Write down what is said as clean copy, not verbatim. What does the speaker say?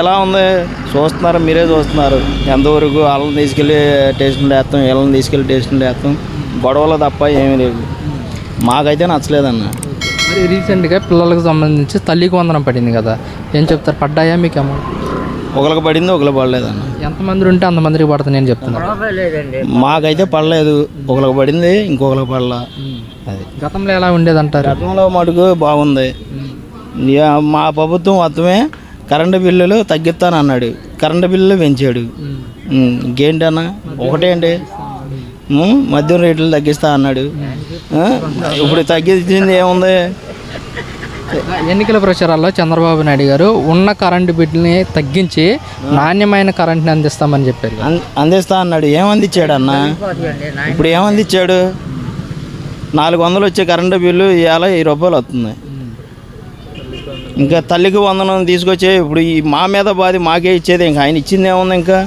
ఎలా ఉంది చూస్తున్నారు, మీరే చూస్తున్నారు. ఎంతవరకు వాళ్ళని తీసుకెళ్ళి స్టేషన్లో వేస్తాం, వీళ్ళని తీసుకెళ్ళి స్టేషన్లో వేస్తాం, గొడవలు తప్ప ఏమీ లేదు. మాకైతే నచ్చలేదన్న. మరి రీసెంట్గా పిల్లలకు సంబంధించి తల్లికి వందనం పడింది కదా, ఏం చెప్తారు? పడ్డాయా మీకు అమౌంట్? ఒకరికి పడింది, ఒకరికి పడలేదన్న. ఎంతమంది ఉంటే అంతమందికి పడుతుంది నేను చెప్తున్నాను. మాకైతే పడలేదు, ఒకరికి పడింది, ఇంకొకరికి పడలా. అది గతంలో ఎలా ఉండేదంటారు? గతంలో మటుకు బాగుంది. మా ప్రభుత్వం మొత్తమే కరెంటు బిల్లులు తగ్గిస్తానన్నాడు, కరెంటు బిల్లులు పెంచాడు. ఇంకేంటన్నా ఒకటేంటి, మద్యం రేట్లు తగ్గిస్తా అన్నాడు. ఇప్పుడు తగ్గించింది ఏముంది? ఎన్నికల ప్రచారాల్లో చంద్రబాబు నాయుడు గారు ఉన్న కరెంటు బిల్లుని తగ్గించి నాణ్యమైన కరెంట్ని అందిస్తామని చెప్పారు. అందిస్తా అన్నాడు. ఏమందించాడు అన్న? ఇప్పుడు ఏమందించాడు? 400 వచ్చే కరెంటు బిల్లు ఇవాళ 1000 రూపాయలు వస్తుంది. ఇంకా తల్లికి వందనం తీసుకొచ్చే ఇప్పుడు ఈ మా మీద బాధ మాకే ఇచ్చేది. ఇంకా ఆయన ఇచ్చింది ఏముంది? ఇంకా